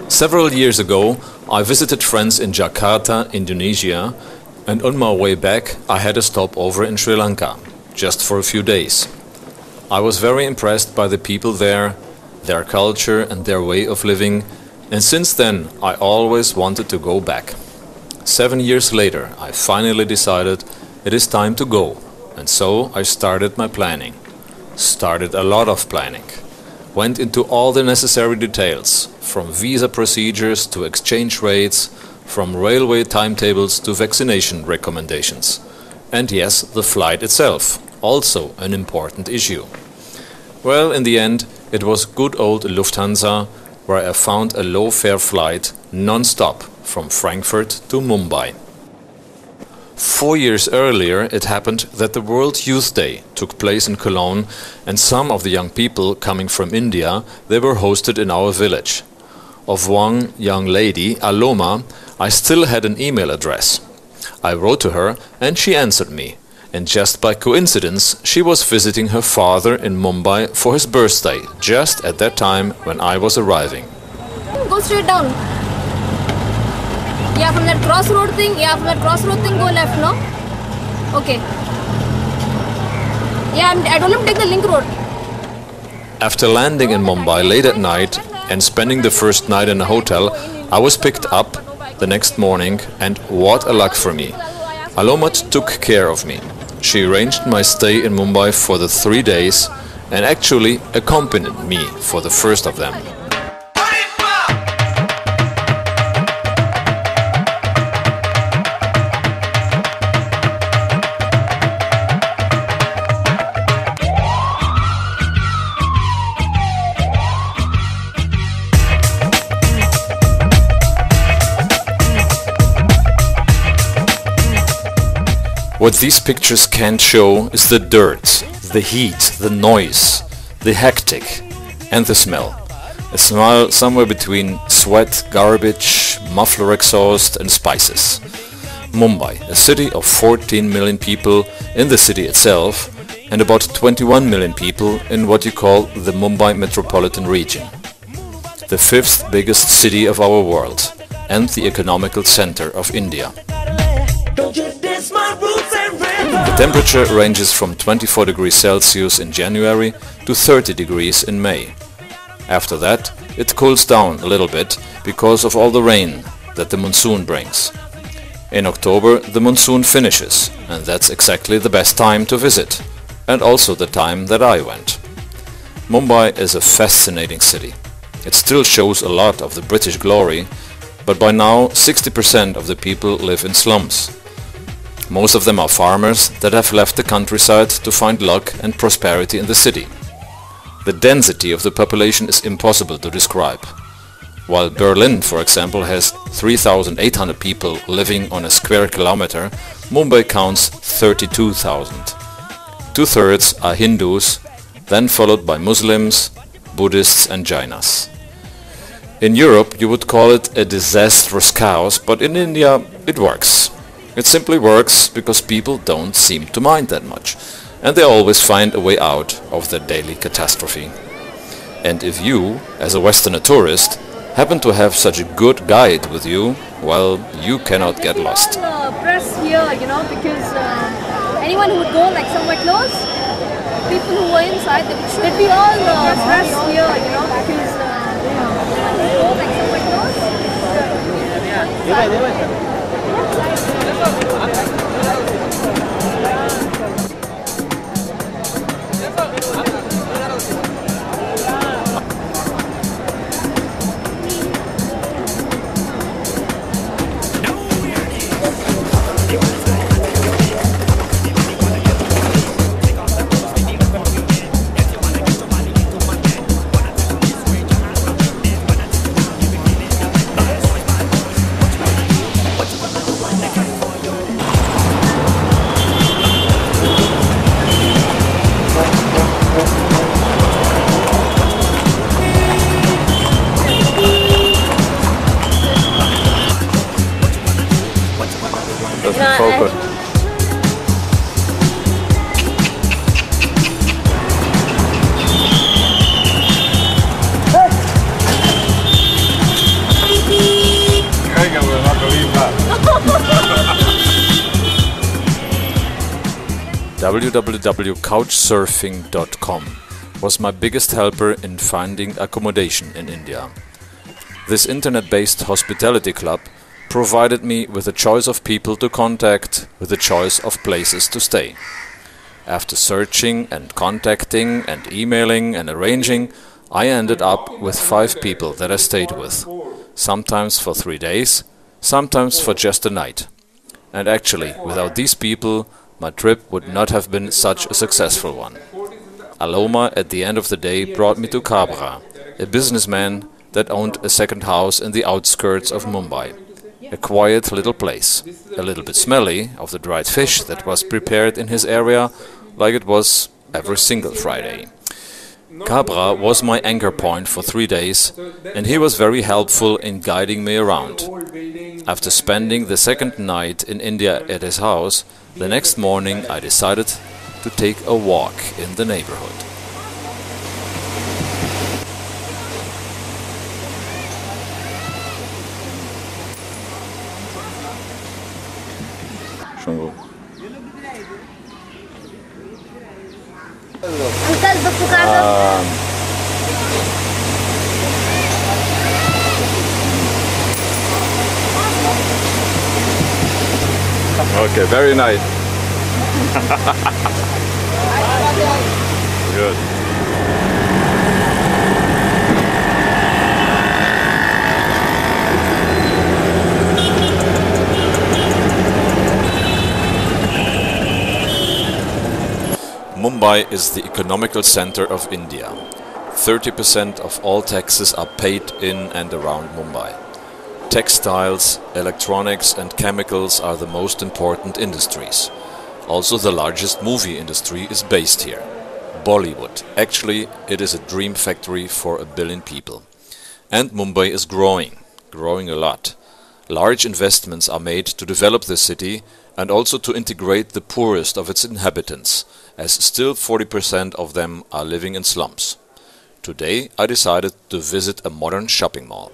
Several years ago, I visited friends in Jakarta, Indonesia, and on my way back I had a stop over in Sri Lanka, just for a few days. I was very impressed by the people there, their culture and their way of living, and since then I always wanted to go back. 7 years later, I finally decided it is time to go, and so I started my planning. Started a lot of planning. Went into all the necessary details, from visa procedures to exchange rates, from railway timetables to vaccination recommendations. And yes, the flight itself, also an important issue. Well, in the end, it was good old Lufthansa, where I found a low-fare flight non-stop from Frankfurt to Mumbai. 4 years earlier, it happened that the World Youth Day took place in Cologne, and some of the young people coming from India, they were hosted in our village. Of one young lady, Aloma, I still had an email address. I wrote to her and she answered me, and just by coincidence she was visiting her father in Mumbai for his birthday, just at that time when I was arriving. Go straight down. Yeah, from that crossroad thing, go left, no? Okay. Yeah, I told him to take the link road. After landing in Mumbai late at night and spending the first night in a hotel, I was picked up the next morning, and what a luck for me. Alomat took care of me. She arranged my stay in Mumbai for the 3 days and actually accompanied me for the first of them. What these pictures can't show is the dirt, the heat, the noise, the hectic, and the smell. A smell somewhere between sweat, garbage, muffler exhaust and spices. Mumbai, a city of 14 million people in the city itself and about 21 million people in what you call the Mumbai metropolitan region. The 5th biggest city of our world and the economical center of India. The temperature ranges from 24 degrees Celsius in January to 30 degrees in May. After that, it cools down a little bit because of all the rain that the monsoon brings. In October, the monsoon finishes, and that's exactly the best time to visit, and also the time that I went. Mumbai is a fascinating city. It still shows a lot of the British glory, but by now 60% of the people live in slums. Most of them are farmers that have left the countryside to find luck and prosperity in the city. The density of the population is impossible to describe. While Berlin, for example, has 3,800 people living on a square kilometer, Mumbai counts 32,000. 2/3 are Hindus, then followed by Muslims, Buddhists and Jainas. In Europe you would call it a disastrous chaos, but in India it works. It simply works because people don't seem to mind that much, and they always find a way out of their daily catastrophe. And if you, as a Westerner tourist, happen to have such a good guide with you, well, you cannot get lost. Press here, because anyone who would go like somewhere close, people who were inside, they'd be all press here, because Doesn't focus. www.couchsurfing.com was my biggest helper in finding accommodation in India. This internet-based hospitality club provided me with a choice of people to contact, with a choice of places to stay. After searching and contacting and emailing and arranging, I ended up with 5 people that I stayed with, sometimes for 3 days, sometimes for just a night. And actually, without these people, my trip would not have been such a successful one. Aloma at the end of the day brought me to Kabra, a businessman that owned a second house in the outskirts of Mumbai. A quiet little place, a little bit smelly of the dried fish that was prepared in his area, like it was every single Friday. Kabra was my anchor point for 3 days, and he was very helpful in guiding me around. After spending the second night in India at his house, the next morning I decided to take a walk in the neighborhood. Schon gut. Uncle, the Pukardo. Okay, very nice. Good. Mumbai is the economical center of India. 30% of all taxes are paid in and around Mumbai. Textiles, electronics and chemicals are the most important industries. Also the largest movie industry is based here. Bollywood. Actually, it is a dream factory for 1 billion people. And Mumbai is growing a lot. Large investments are made to develop the city and also to integrate the poorest of its inhabitants, as still 40% of them are living in slums. Today I decided to visit a modern shopping mall.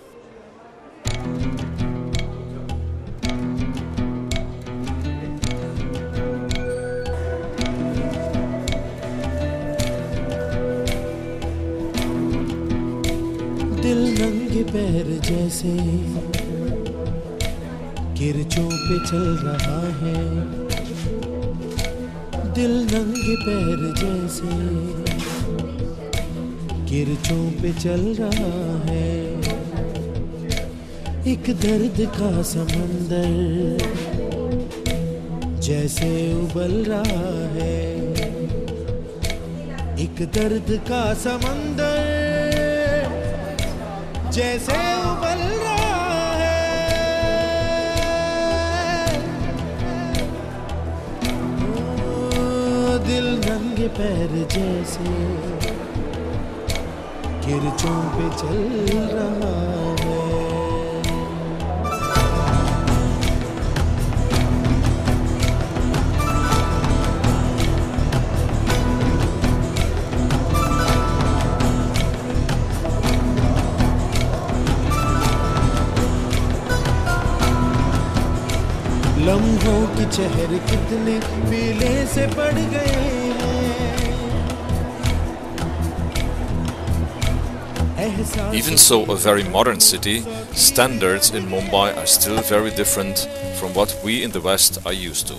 दिल नंगे पैर जैसे किरचों पे चल रहा है, दिल नंगे पैर जैसे किरचों पे चल रहा है। एक दर्द का समंदर जैसे उबल रहा है, एक दर्द का समंदर जैसे उबल रहा है। दिल नंगे पैर जैसे किरचों पे चल रहा है। लम्हों की चेहरे कितने पीले से पड़ गए हैं, Even so, a very modern city, standards in Mumbai are still very different from what we in the West are used to.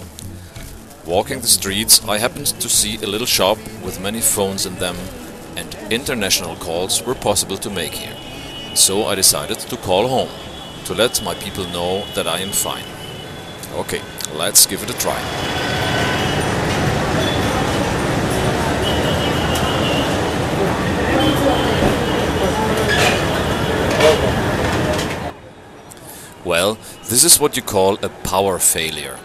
Walking the streets, I happened to see a little shop with many phones in them, and international calls were possible to make here. So I decided to call home, to let my people know that I am fine. Okay, let's give it a try. Well, this is what you call a power failure.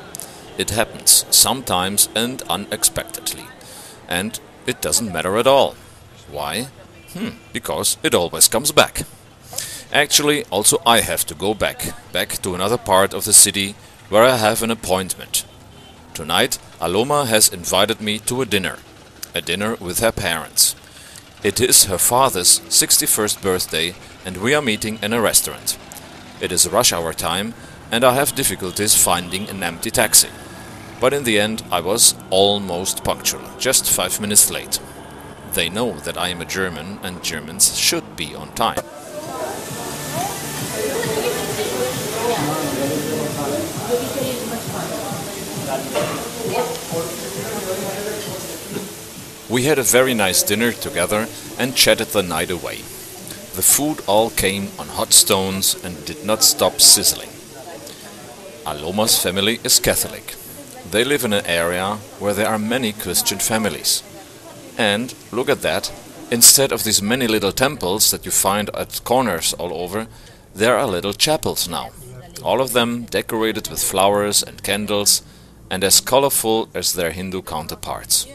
It happens sometimes and unexpectedly. And it doesn't matter at all. Why? Because it always comes back. Actually, also I have to go back to another part of the city where I have an appointment. Tonight, Aloma has invited me to a dinner with her parents. It is her father's 61st birthday and we are meeting in a restaurant. It is rush hour time and I have difficulties finding an empty taxi. But in the end I was almost punctual, just 5 minutes late. They know that I am a German and Germans should be on time. We had a very nice dinner together and chatted the night away. The food all came on hot stones and did not stop sizzling. Aloma's family is Catholic. They live in an area where there are many Christian families. And, look at that, instead of these many little temples that you find at corners all over, there are little chapels now. All of them decorated with flowers and candles and as colorful as their Hindu counterparts.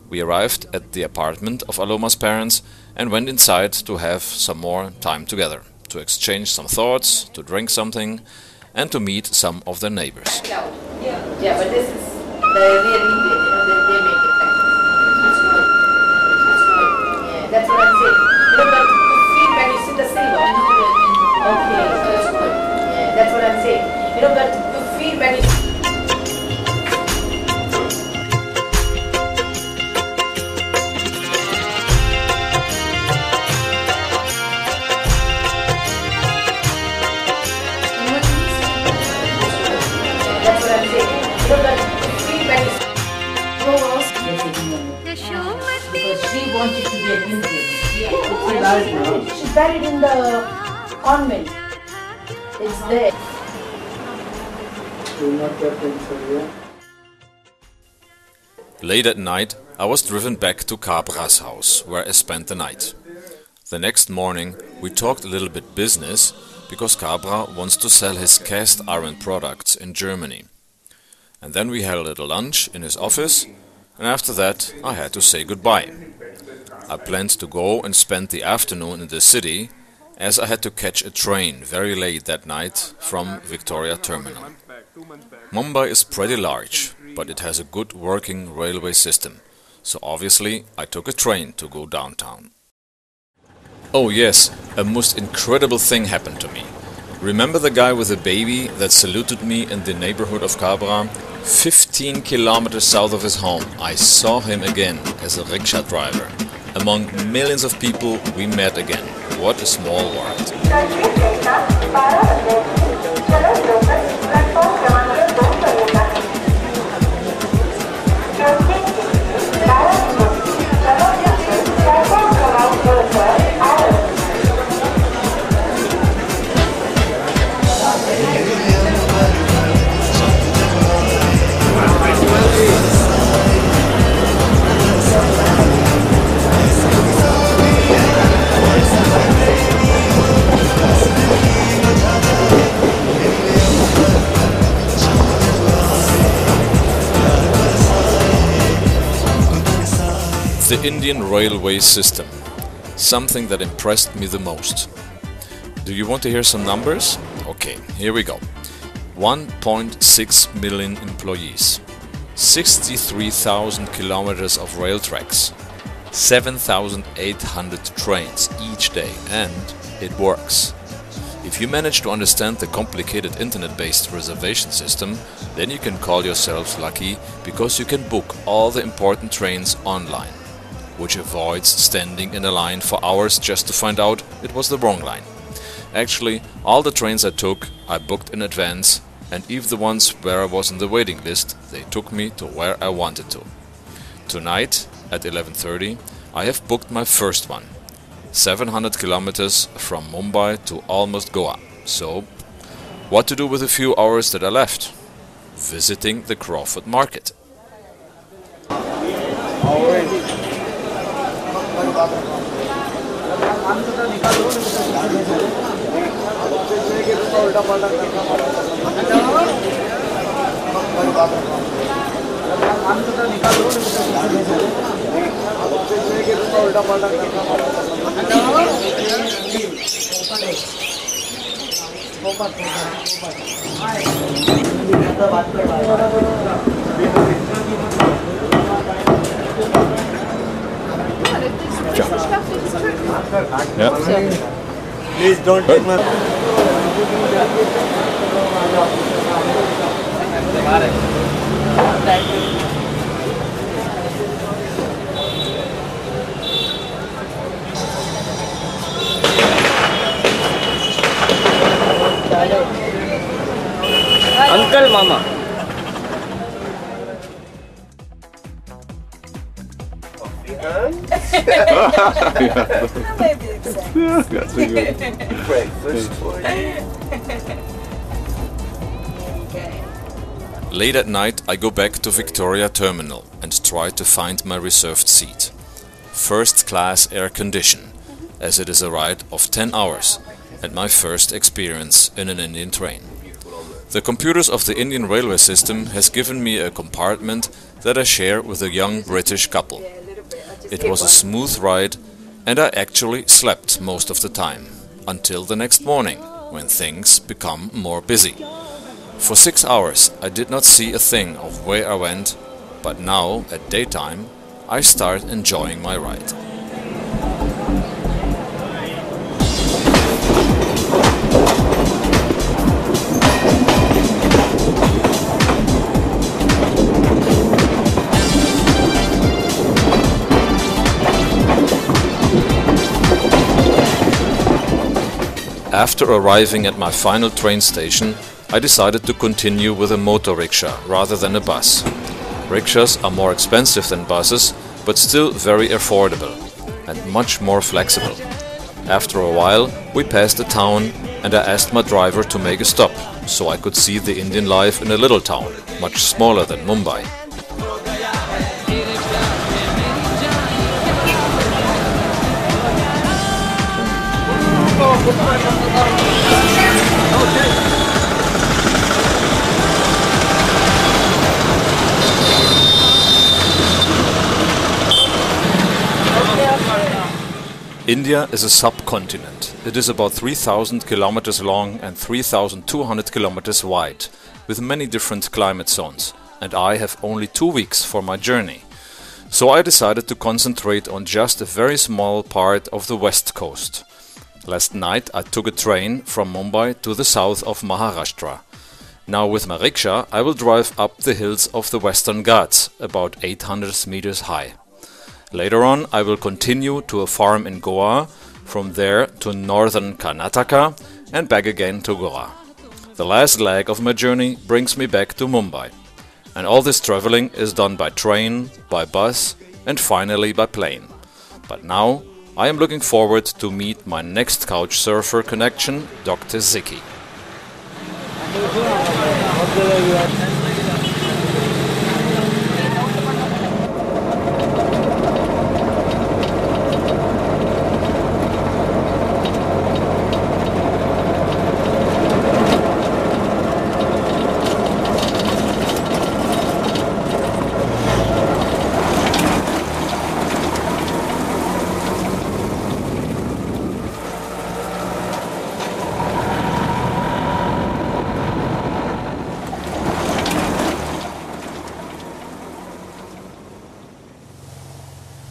We arrived at the apartment of Aloma's parents and went inside to have some more time together, to exchange some thoughts, to drink something, and to meet some of their neighbors. Yeah, but this is the real Indian, they make it like this. Yeah, that's what I'm saying. You know, but you feel when you see the silver. Okay, so it's good. Yeah, that's what I'm saying. You know, but you feel when you... She wanted to be an Indian. She married in the convent. It's there. Late at night, I was driven back to Cabra's house, where I spent the night. The next morning, we talked a little bit business, because Cabra wants to sell his cast iron products in Germany. And then we had a little lunch in his office, and after that I had to say goodbye. I planned to go and spend the afternoon in the city, as I had to catch a train very late that night from Victoria Terminal. Mumbai is pretty large, but it has a good working railway system, so obviously I took a train to go downtown. Oh yes, a most incredible thing happened to me. Remember the guy with the baby that saluted me in the neighborhood of Cabra? 15 kilometers south of his home, I saw him again as a rickshaw driver. Among millions of people we met again. What a small world. The Indian railway system. Something that impressed me the most. Do you want to hear some numbers? Okay, here we go. 1.6 million employees, 63,000 kilometers of rail tracks, 7,800 trains each day, and it works. If you manage to understand the complicated internet-based reservation system, then you can call yourself lucky because you can book all the important trains online. which avoids standing in a line for hours just to find out it was the wrong line. Actually, all the trains I took, I booked in advance, and even the ones where I was in the waiting list, they took me to where I wanted to. Tonight, at 11:30, I have booked my first one. 700 kilometers from Mumbai to almost Goa. So, what to do with the few hours that are left? Visiting the Crawford Market. Please don't take my... Uncle, Mama. That's a good breakfast for you. Late at night, I go back to Victoria Terminal and try to find my reserved seat. First class air condition, as it is a ride of 10 hours and my first experience in an Indian train. The computers of the Indian railway system has given me a compartment that I share with a young British couple. It was a smooth ride and I actually slept most of the time, until the next morning, when things become more busy. For 6 hours I did not see a thing of where I went, but now, at daytime, I start enjoying my ride. After arriving at my final train station, I decided to continue with a motor rickshaw rather than a bus. Rickshaws are more expensive than buses, but still very affordable and much more flexible. After a while, we passed a town and I asked my driver to make a stop, so I could see the Indian life in a little town, much smaller than Mumbai. India is a subcontinent. It is about 3,000 kilometers long and 3,200 kilometers wide, with many different climate zones, and I have only 2 weeks for my journey. So I decided to concentrate on just a very small part of the west coast. Last night I took a train from Mumbai to the south of Maharashtra. Now with my rickshaw I will drive up the hills of the Western Ghats, about 800 meters high. Later on I will continue to a farm in Goa, from there to northern Karnataka and back again to Goa. The last leg of my journey brings me back to Mumbai. And all this traveling is done by train, by bus and finally by plane. But now I am looking forward to meet my next Couchsurfer connection, Dr. Ziki.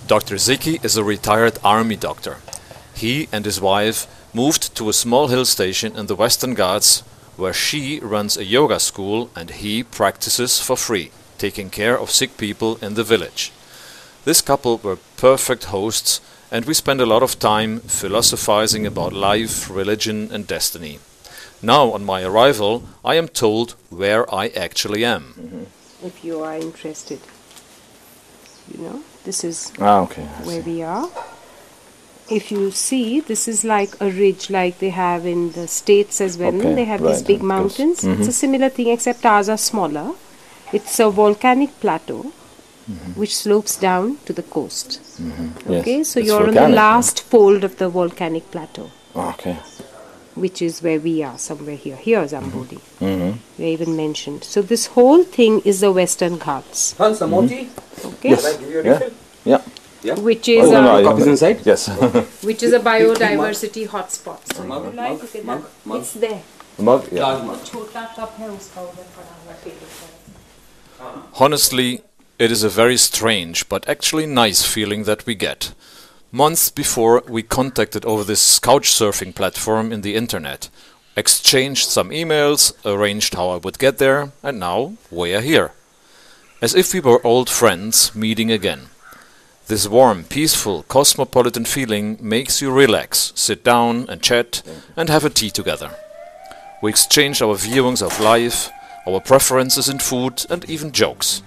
Dr. Ziki is a retired army doctor. He and his wife moved to a small hill station in the Western Ghats, where she runs a yoga school and he practices for free, taking care of sick people in the village. This couple were perfect hosts, and we spent a lot of time philosophizing about life, religion, and destiny. Now, on my arrival, I am told where I actually am. If you are interested, this is Okay. where we are. If you see, this is like a ridge like they have in the States as well. Okay, They have these right, big yes. mountains. It's a similar thing except ours are smaller. It's a volcanic plateau which slopes down to the coast. Okay, Yes, so it's you're on the volcanic, last fold of the volcanic plateau, Okay. which is where we are, somewhere here. Here is Ambodi. They even mentioned. So this whole thing is the Western Ghats. Hans, the mochi? Okay, Yes. Yeah. which is Copies inside? Yes. which is a biodiversity hotspot. So if Mug, you like, mug, you can mug, have- mug. It's there. Mug. Yeah. Large mug. छोटा cup है उसका उधर पड़ा हुआ table पर. Honestly, it is a very strange but actually nice feeling that we get. Months before, we contacted over this Couchsurfing platform in the internet, exchanged some emails, arranged how I would get there, and now we are here. As if we were old friends meeting again. This warm, peaceful, cosmopolitan feeling makes you relax, sit down and chat and have a tea together. We exchange our viewings of life, our preferences in food and even jokes.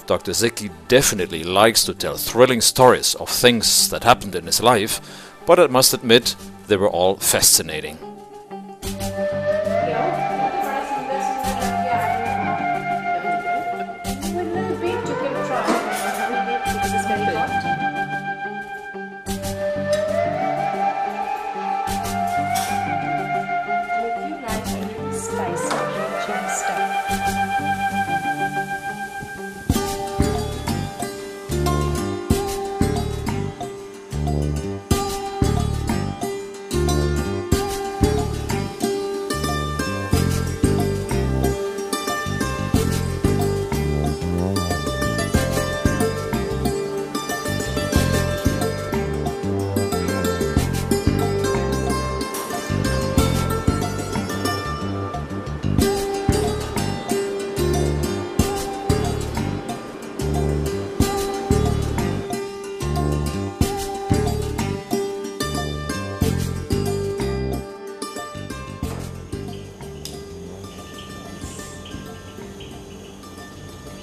Dr. Zeki definitely likes to tell thrilling stories of things that happened in his life, but I must admit they were all fascinating.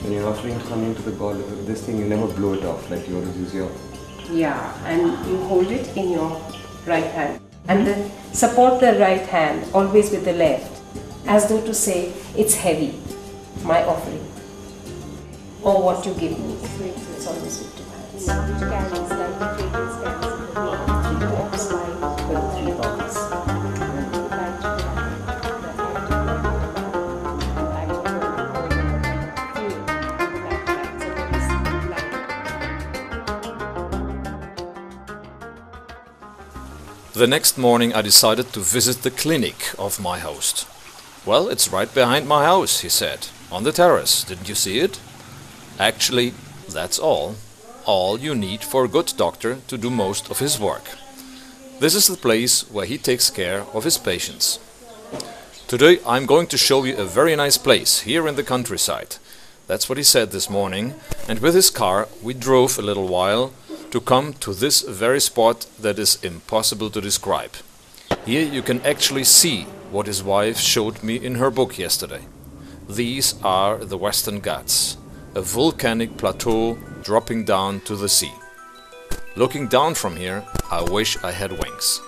When you're offering something to the god, this thing, you never blow it off, like you always use your... Yeah, and you hold it in your right hand. And then support the right hand always with the left, as though to say, it's heavy, my offering. Or what you give me. It's always with two hands. Which carries like the fragrance carries in the wind. Three box like with three box. The next morning I decided to visit the clinic of my host. Well, it's right behind my house, he said. On the terrace, didn't you see it? Actually, that's all. All you need for a good doctor to do most of his work. This is the place where he takes care of his patients. Today I'm going to show you a very nice place here in the countryside. That's what he said this morning, and with his car we drove a little while to come to this very spot that is impossible to describe. Here you can actually see what his wife showed me in her book yesterday. These are the Western Ghats, a volcanic plateau dropping down to the sea. Looking down from here, I wish I had wings.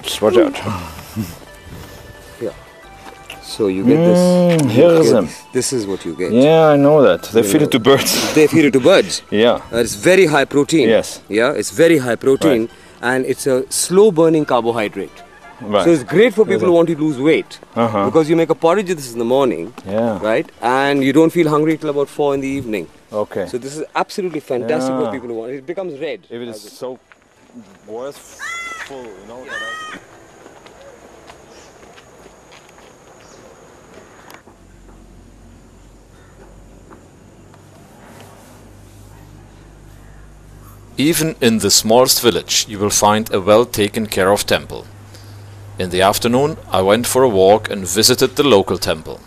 Oops, watch out. Yeah. So you get this. Here is them. This is what you get. Yeah, I know that. They feed it to birds. They feed it to birds. Yeah. It's very high protein. Yes. Yeah, it's very high protein, Right. and it's a slow burning carbohydrate. Right. So it's great for people who want to lose weight. Uh-huh. Because you make a porridge of this in the morning, Yeah. right? And you don't feel hungry till about 4 in the evening. Okay. So this is absolutely fantastic for Yeah. people who want it. It becomes red. If it is so worthful, you know. Even in the smallest village you will find a well taken care of temple. In the afternoon I went for a walk and visited the local temple.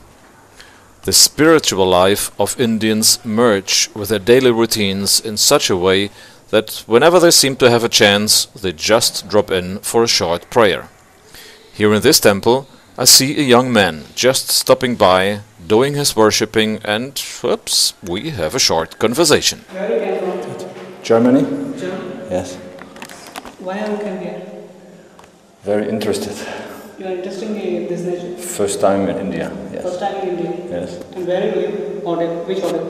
The spiritual life of Indians merge with their daily routines in such a way that whenever they seem to have a chance, they just drop in for a short prayer. Here in this temple I see a young man just stopping by, doing his worshipping, and whoops, we have a short conversation. Germany? Germany. Yes. Why have you come here? Very interested. You are interested in this nation. First time in India. Yes. First time in India. Yes. And where you live? Order. Which order?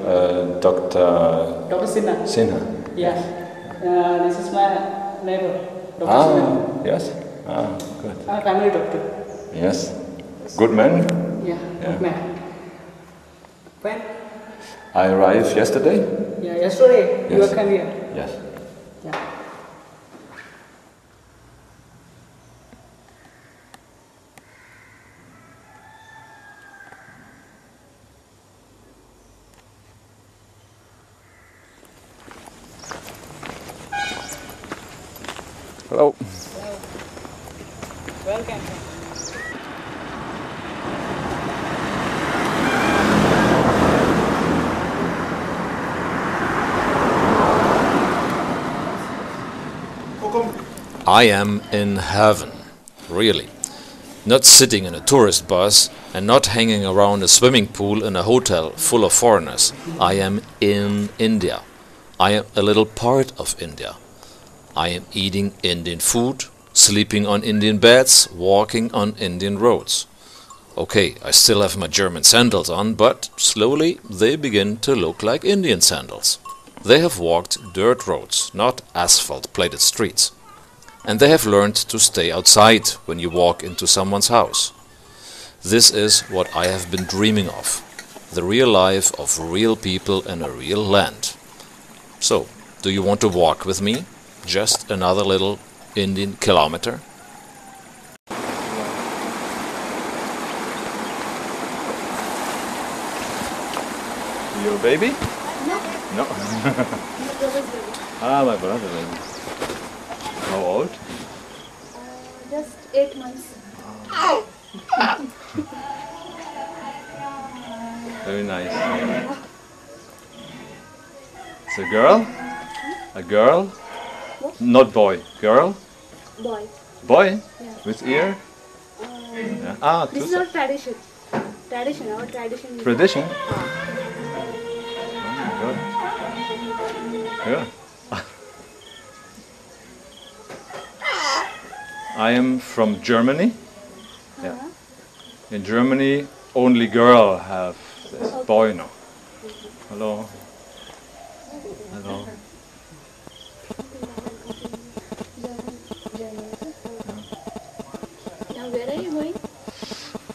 Dr. Dr. Sinha. Sinha. Yes. This is my neighbor. Dr. Sinha. Yes. Good. I'm a family doctor. Yes. Good man. Yeah. Yeah. Good man. When? I arrived yesterday. Yeah. Yesterday you Yes. have come here. Yes. Yeah. Hello. Welcome. I am in heaven, really. Not sitting in a tourist bus and not hanging around a swimming pool in a hotel full of foreigners. I am in India. I am a little part of India. I am eating Indian food, sleeping on Indian beds, walking on Indian roads. Okay, I still have my German sandals on, but slowly they begin to look like Indian sandals. They have walked dirt roads, not asphalt-plated streets. And they have learned to stay outside when you walk into someone's house. This is what I have been dreaming of, the real life of real people in a real land. So, do you want to walk with me? Just another little Indian kilometer? Your baby? No. No. My brother's baby. My brother baby. How old? Just 8 months. Very nice. It's a girl? A girl? What? Not boy. Girl? Boy. Boy? Yeah. With ear? Yeah. This is our tradition. Our tradition. is- Tradition? Good. Good. I am from Germany. Yeah. In Germany, only girl have this. Boy no. Hello. Hello. Now where are you going?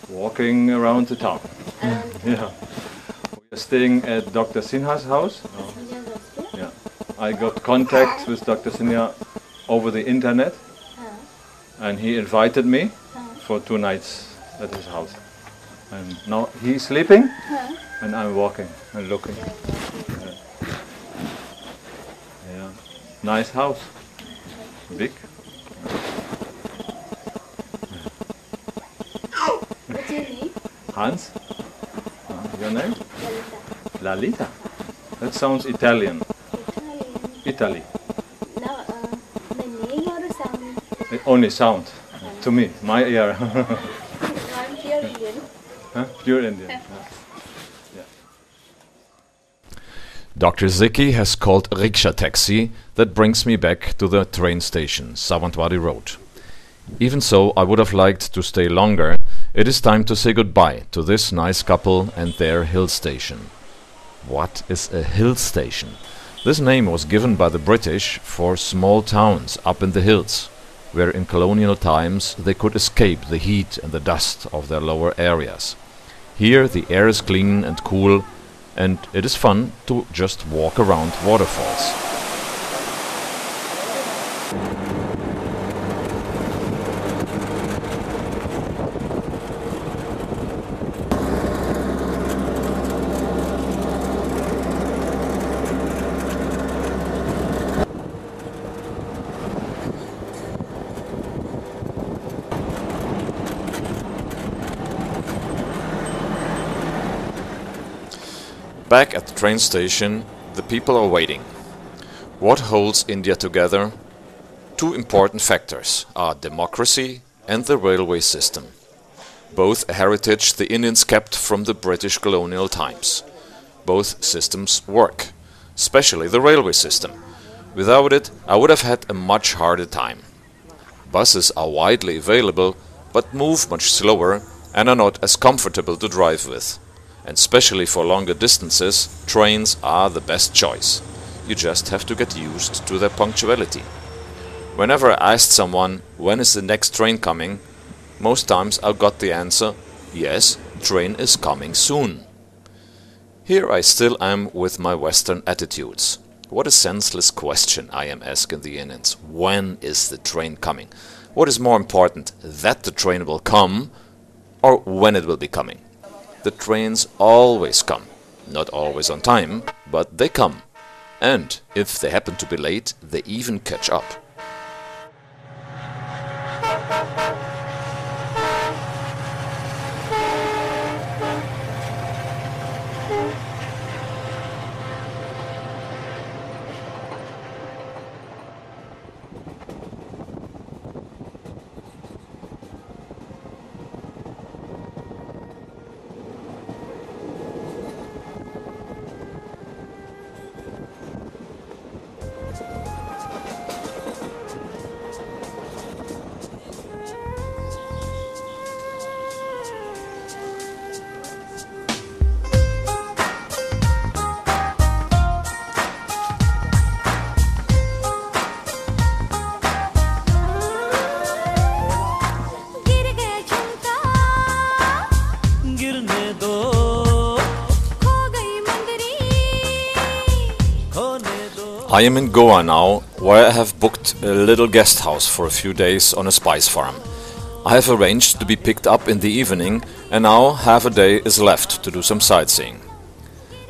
Walking around the town. Yeah. We are staying at Dr. Sinha's house. Yeah. I got contact with Dr. Sinha over the internet, and he invited me for 2 nights at his house. And now he's sleeping, and I'm walking and looking. Yeah. Yeah. Nice house. Big. What's your name? Hans? Your name? Lalita. Lalita. That sounds Italian. Italian. Italy. Now, the name or a sound? It only sound to me, my ear. I'm pure Indian. Huh? Pure Indian. Dr. Ziki has called a rickshaw taxi that brings me back to the train station, Savantwadi Road. Even so, I would have liked to stay longer. It is time to say goodbye to this nice couple and their hill station. What is a hill station? This name was given by the British for small towns up in the hills, where in colonial times they could escape the heat and the dust of their lower areas. Here the air is clean and cool, and it is fun to just walk around waterfalls. Back at the train station, the people are waiting. What holds India together? Two important factors are democracy and the railway system. Both a heritage the Indians kept from the British colonial times. Both systems work, especially the railway system. Without it, I would have had a much harder time. Buses are widely available, but move much slower and are not as comfortable to drive with. And especially for longer distances, trains are the best choice. You just have to get used to their punctuality. Whenever I asked someone, when is the next train coming? Most times I got the answer, yes, train is coming soon. Here I still am with my Western attitudes. What a senseless question I am asking the Indians. When is the train coming? What is more important, that the train will come or when it will be coming? The trains always come. Not always on time, but they come. And if they happen to be late, they even catch up. I am in Goa now, where I have booked a little guest house for a few days on a spice farm. I have arranged to be picked up in the evening, and now half a day is left to do some sightseeing.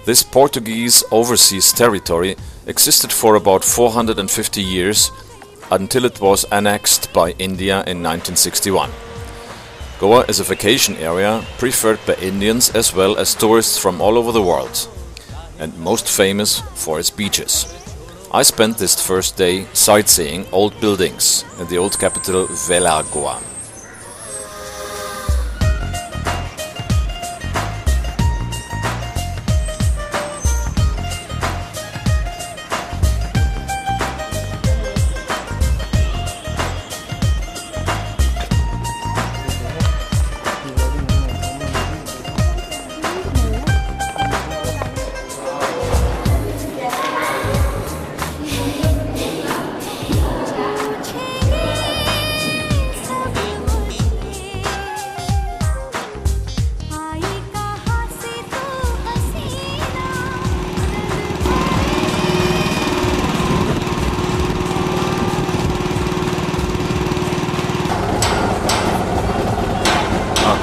This Portuguese overseas territory existed for about 450 years until it was annexed by India in 1961. Goa is a vacation area preferred by Indians as well as tourists from all over the world, and most famous for its beaches. I spent this first day sightseeing old buildings in the old capital Vela Goa.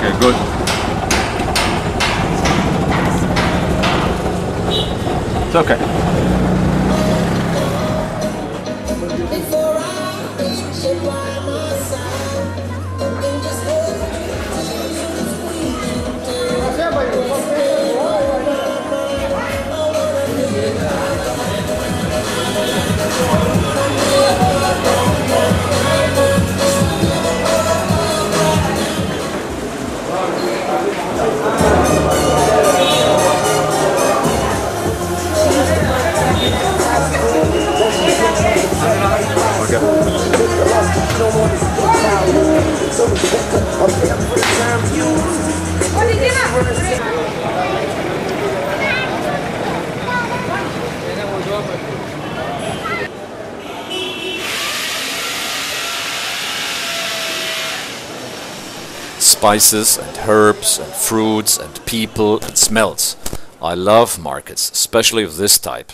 Okay, good. It's okay. spices and herbs and fruits and people and smells. I love markets, especially of this type.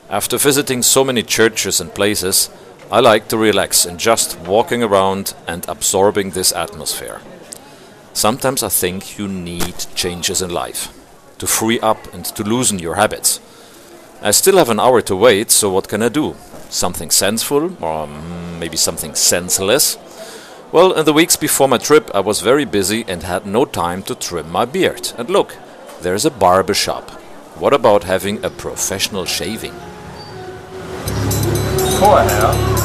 After visiting so many churches and places, I like to relax in just walking around and absorbing this atmosphere. Sometimes I think you need changes in life, to free up and to loosen your habits. I still have an hour to wait, so what can I do? Something senseful, or maybe something senseless? Well, in the weeks before my trip I was very busy and had no time to trim my beard. And look, there's a barber shop. What about having a professional shaving? Vorher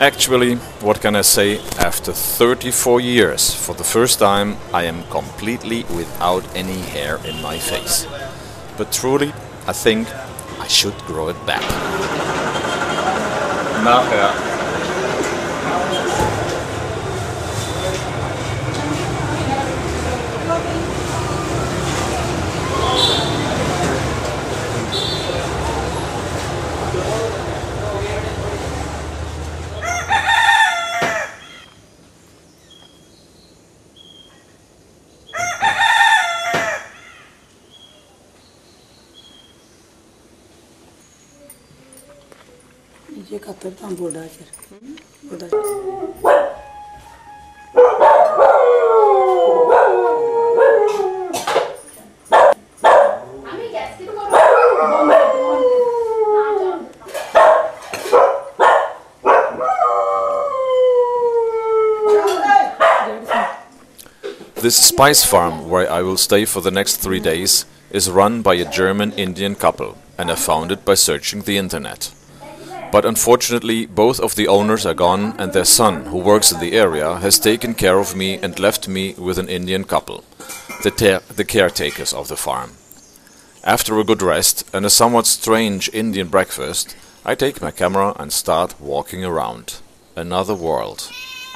Actually, what can I say? After 34 years, for the first time, I am completely without any hair in my face. But truly, I think I should grow it back. nachher. ये Qatar tam boda cher. Boda. This spice farm, where I will stay for the next 3 days, is run by a German-Indian couple, and I found it by searching the internet. But unfortunately, both of the owners are gone, and their son, who works in the area, has taken care of me and left me with an Indian couple, the caretakers of the farm. After a good rest and a somewhat strange Indian breakfast, I take my camera and start walking around. Another world.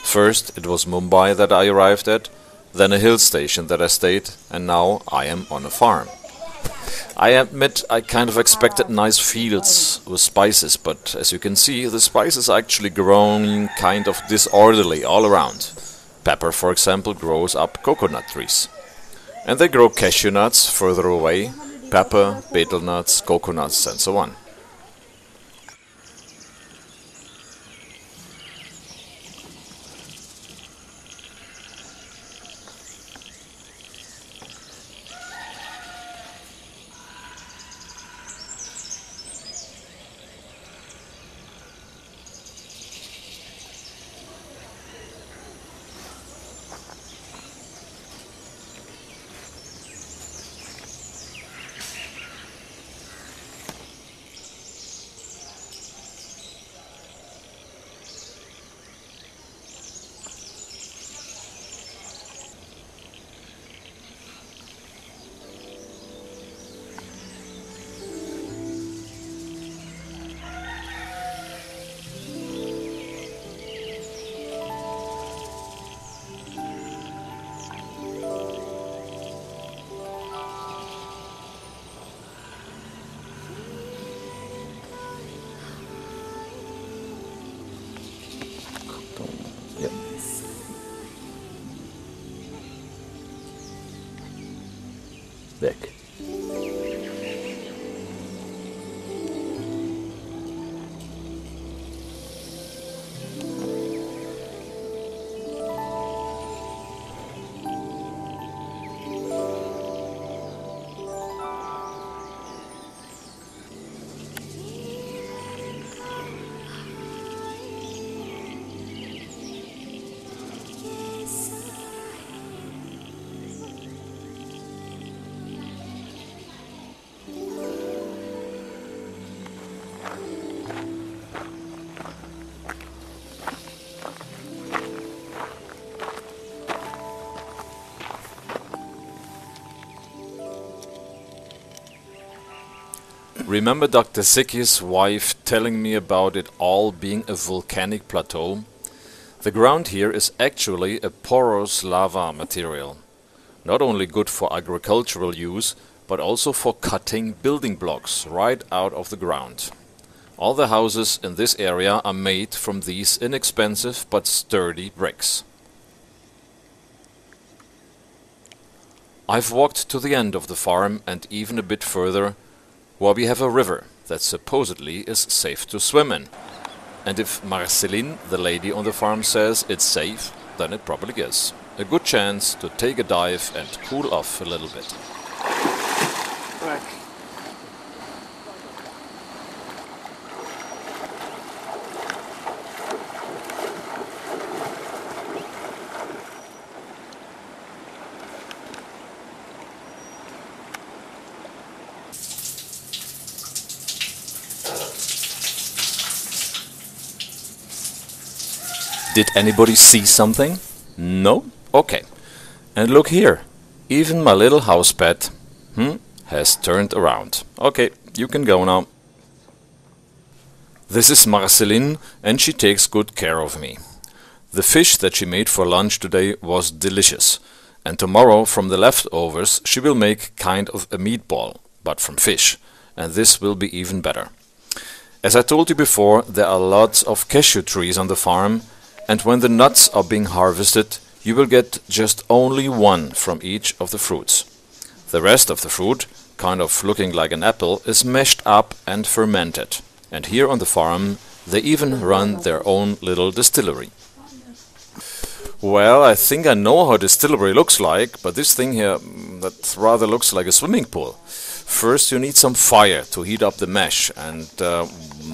First it was Mumbai that I arrived at, then a hill station that I stayed, and now I am on a farm. I admit I kind of expected nice fields with spices, but as you can see, the spices are actually growing kind of disorderly all around. Pepper, for example, grows up coconut trees. And they grow cashew nuts further away, pepper, betel nuts, coconuts, and so on. Weg. Remember Dr. Sicky's wife telling me about it all being a volcanic plateau? The ground here is actually a porous lava material. Not only good for agricultural use, but also for cutting building blocks right out of the ground. All the houses in this area are made from these inexpensive but sturdy bricks. I've walked to the end of the farm and even a bit further, where we have a river that supposedly is safe to swim in. And if Marceline, the lady on the farm, says it's safe, then it probably is. A good chance to take a dive and cool off a little bit. Right. Did anybody see something? No? Okay. And look here. Even my little house pet has turned around. Okay, you can go now. This is Marceline, and she takes good care of me. The fish that she made for lunch today was delicious. And tomorrow, from the leftovers, she will make kind of a meatball, but from fish. And this will be even better. As I told you before, there are lots of cashew trees on the farm, and when the nuts are being harvested, you will get just only one from each of the fruits. The rest of the fruit, kind of looking like an apple, is mashed up and fermented. And here on the farm, they even run their own little distillery. Well, I think I know how a distillery looks like, but this thing here, that rather looks like a swimming pool. First you need some fire to heat up the mash, and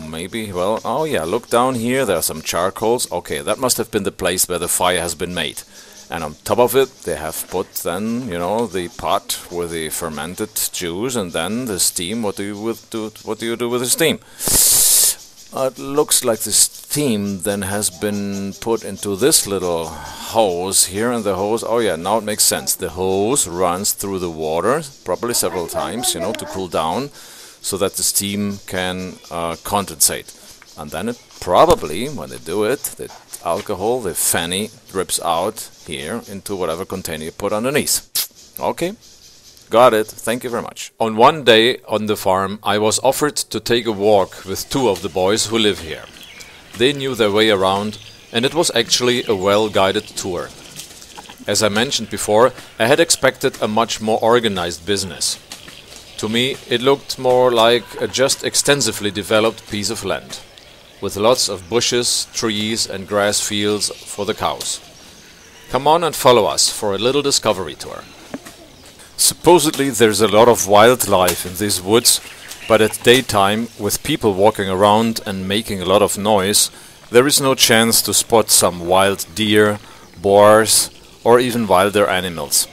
maybe, well, oh yeah, look down here, there are some charcoals. Okay, that must have been the place where the fire has been made. And on top of it, they have put then, you know, the pot with the fermented juice, and then the steam. What do you do with the steam? It looks like the steam then has been put into this little hose here, and the hose, oh yeah, now it makes sense. The hose runs through the water, probably several times, you know, to cool down, so that the steam can condensate. And then it probably, when they do it, the alcohol, the fanny, drips out here into whatever container you put underneath. Okay, got it. Thank you very much. On one day on the farm, I was offered to take a walk with two of the boys who live here. They knew their way around, and it was actually a well-guided tour. As I mentioned before, I had expected a much more organized business. To me, it looked more like a just extensively developed piece of land, with lots of bushes, trees and grass fields for the cows. Come on and follow us for a little discovery tour. Supposedly there's a lot of wildlife in these woods, but at daytime, with people walking around and making a lot of noise, there is no chance to spot some wild deer, boars or even wilder animals.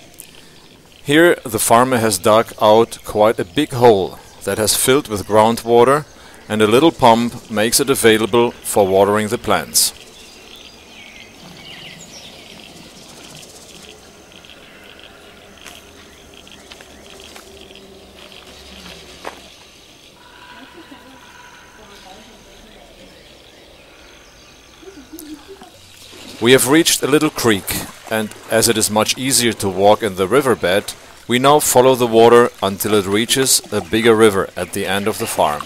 Here the farmer has dug out quite a big hole that has filled with groundwater, and a little pump makes it available for watering the plants. We have reached a little creek, and as it is much easier to walk in the riverbed, we now follow the water until it reaches a bigger river at the end of the farm.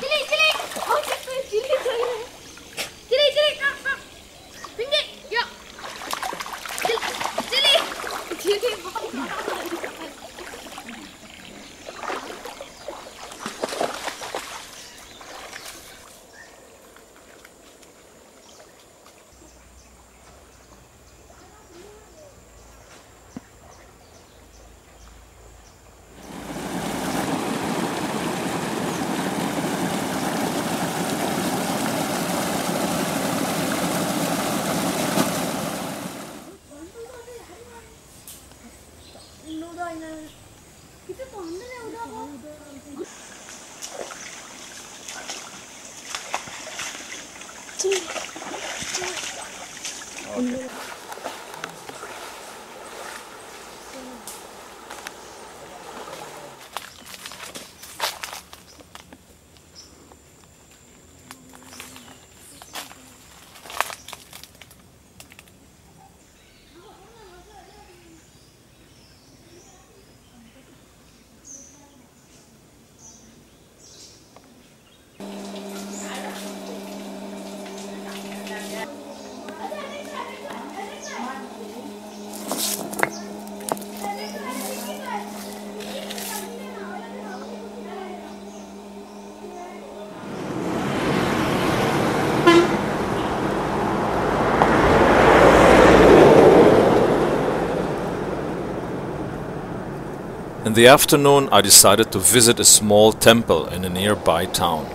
In the afternoon, I decided to visit a small temple in a nearby town.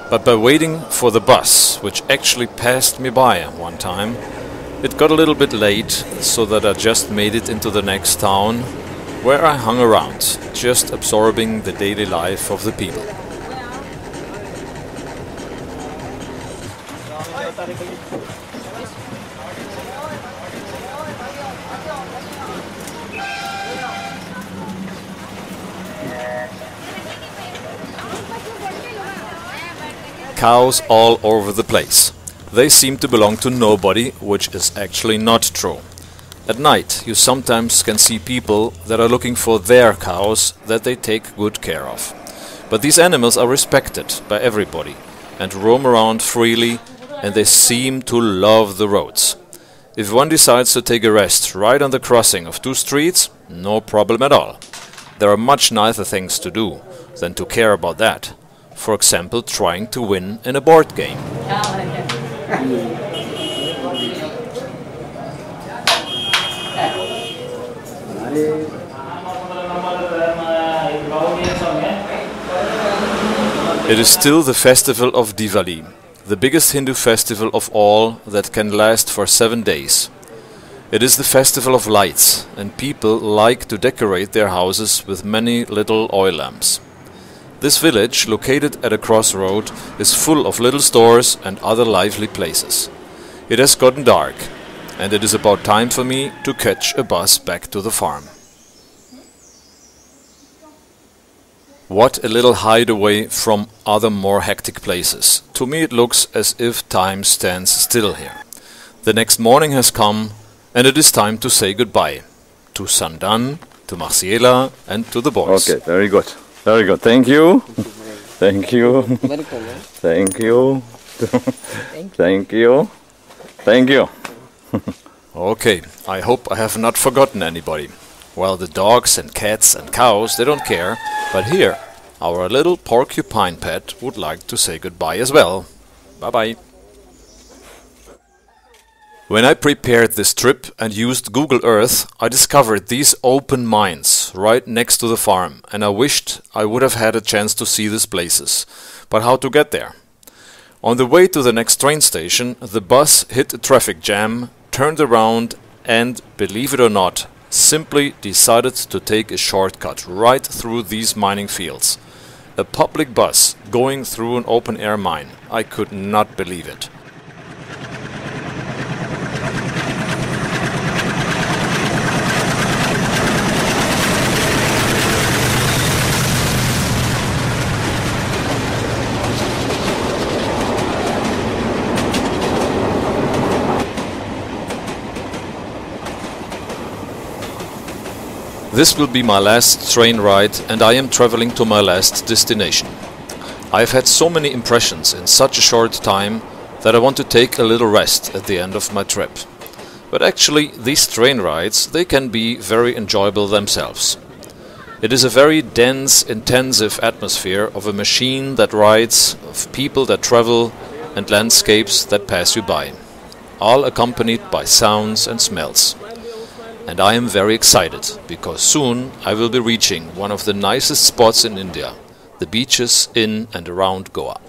But by waiting for the bus, which actually passed me by one time, it got a little bit late, so that I just made it into the next town, where I hung around, just absorbing the daily life of the people. Cows all over the place. They seem to belong to nobody, which is actually not true. At night, you sometimes can see people that are looking for their cows that they take good care of. But these animals are respected by everybody and roam around freely, and they seem to love the roads. If one decides to take a rest right on the crossing of two streets, no problem at all. There are much nicer things to do than to care about that. For example, trying to win in a board game. It is still the festival of Diwali, the biggest Hindu festival of all that can last for 7 days. It is the festival of lights, and people like to decorate their houses with many little oil lamps. This village, located at a crossroad, is full of little stores and other lively places. It has gotten dark, and it is about time for me to catch a bus back to the farm. What a little hideaway from other more hectic places. To me it looks as if time stands still here. The next morning has come, and it is time to say goodbye. To Sandan, to Marciela, and to the boys. Okay, very good. Very good. Thank you. Thank you. Thank you. Thank you. Thank you. Okay, I hope I have not forgotten anybody. Well, the dogs and cats and cows, they don't care. But here, our little porcupine pet would like to say goodbye as well. Bye-bye. When I prepared this trip and used Google Earth, I discovered these open mines right next to the farm, and I wished I would have had a chance to see these places. But how to get there? On the way to the next train station, the bus hit a traffic jam, turned around, and, believe it or not, simply decided to take a shortcut right through these mining fields. A public bus going through an open-air mine. I could not believe it. This will be my last train ride, and I am traveling to my last destination. I have had so many impressions in such a short time that I want to take a little rest at the end of my trip. But actually, these train rides, they can be very enjoyable themselves. It is a very dense, intensive atmosphere of a machine that rides, of people that travel, and landscapes that pass you by, all accompanied by sounds and smells. And I am very excited, because soon I will be reaching one of the nicest spots in India, the beaches in and around Goa.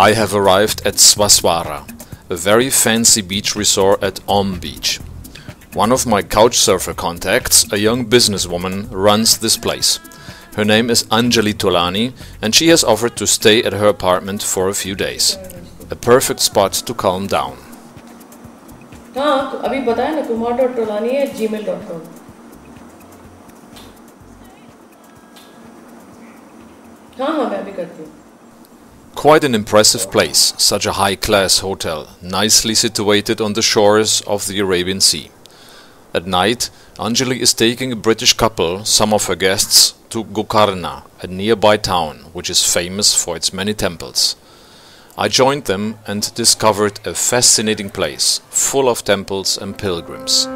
I have arrived at Swaswara, a very fancy beach resort at Om Beach. One of my Couchsurfer contacts, a young businesswoman, runs this place. Her name is Anjali Tolani and she has offered to stay at her apartment for a few days. A perfect spot to calm down. हाँ तो अभी बताया ना kumar.tolani@gmail.com. हाँ मैं अभी करती हूँ. Quite an impressive place, such a high-class hotel, nicely situated on the shores of the Arabian Sea. At night, Anjali is taking a British couple, some of her guests, to Gokarna, a nearby town which is famous for its many temples. I joined them and discovered a fascinating place, full of temples and pilgrims.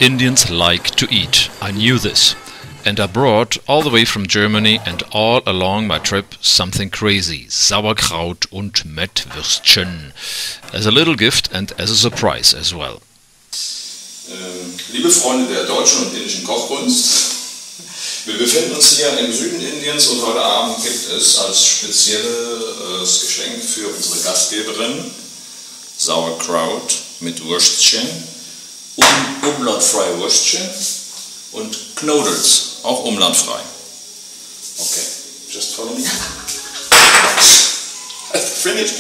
Indians like to eat, I knew this, and I brought all the way from Germany and all along my trip something crazy, Sauerkraut und Mettwürstchen, as a little gift and as a surprise as well. Liebe Freunde der deutschen und indischen Kochkunst, wir befinden uns hier im Süden Indiens und heute Abend gibt es als spezielles Geschenk für unsere Gastgeberin Sauerkraut mit Würstchen, umlandfreie Würstchen und Knödels, auch umlandfrei. Okay, just follow me. Finish.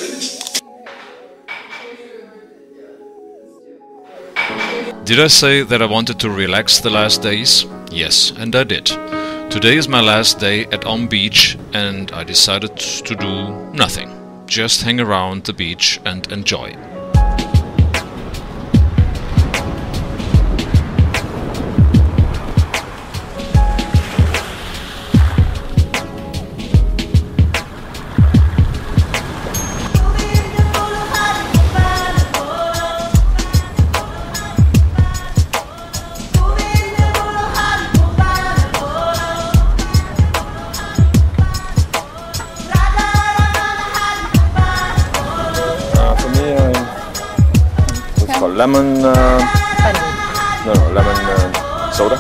Did I say that I wanted to relax the last days? Yes, and I did. Today is my last day at Om Beach and I decided to do nothing. Just hang around the beach and enjoy. Lemon, lemon soda.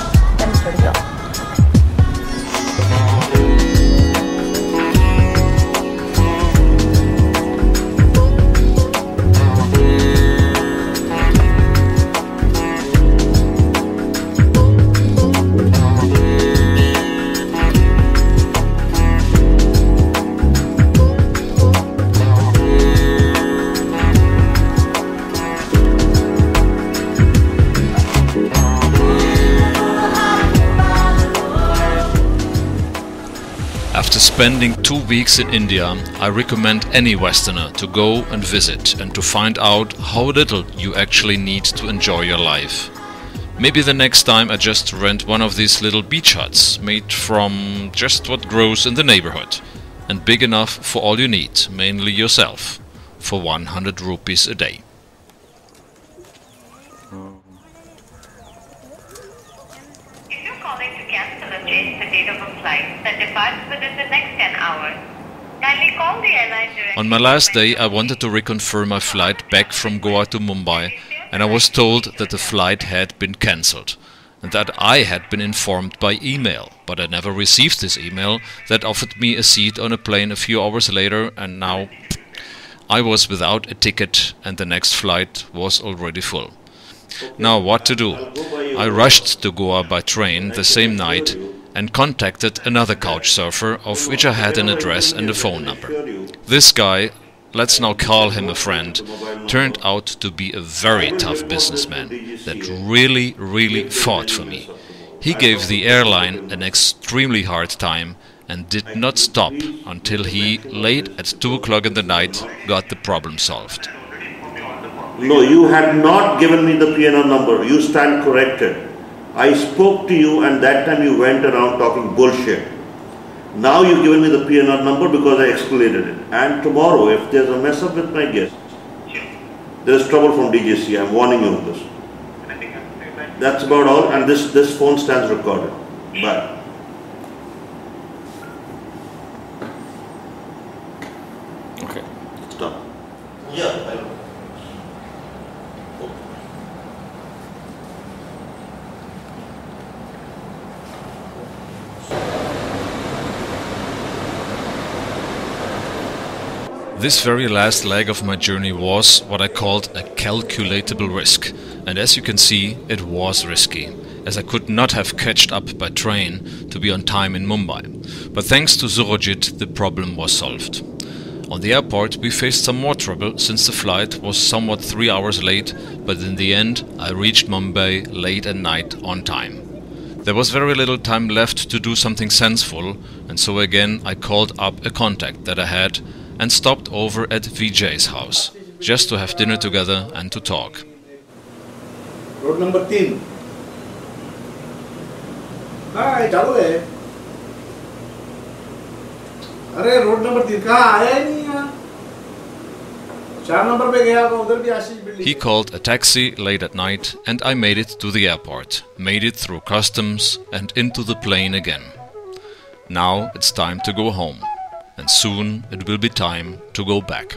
Yeah. After spending 2 weeks in India, I recommend any Westerner to go and visit and to find out how little you actually need to enjoy your life. Maybe the next time I just rent one of these little beach huts made from just what grows in the neighborhood and big enough for all you need, mainly yourself, for 100 rupees a day. If you're calling to cancel or change the date of a flight that departs within the next 10 hours, kindly call the airline directly. On my last day, I wanted to reconfirm my flight back from Goa to Mumbai, and I was told that the flight had been cancelled and that I had been informed by email, but I never received this email that offered me a seat on a plane a few hours later, and now I was without a ticket and the next flight was already full. Now what to do? I rushed to Goa by train the same night and contacted another couchsurfer of which I had an address and a phone number. This guy, let's now call him a friend, turned out to be a very tough businessman that really fought for me. He gave the airline an extremely hard time and did not stop until he, late at 2 o'clock in the night, got the problem solved. No, you had not given me the PNR number. You stand corrected. I spoke to you and that time you went around talking bullshit. Now you've given me the PNR number because I escalated it. And tomorrow, if there's a mess up with my guest, there's trouble from DJC. I'm warning you of this. That's about all, and this phone stands recorded. Bye. Okay. Stop. Yeah, I know. This very last leg of my journey was what I called a calculatable risk, and as you can see, it was risky, as I could not have catched up by train to be on time in Mumbai. But thanks to Surojit, the problem was solved. On the airport we faced some more trouble since the flight was somewhat 3 hours late, but in the end I reached Mumbai late at night on time. There was very little time left to do something senseful, and so again I called up a contact that I had and stopped over at Vijay's house, just to have dinner together and to talk. Road number 3. हाँ चालू है. अरे road number 3 कहाँ आया ही नहीं यार. 4 number पे गया तो उधर भी आशीष building. He called a taxi late at night and I made it to the airport, made it through customs and into the plane again. Now it's time to go home. And soon it will be time to go back.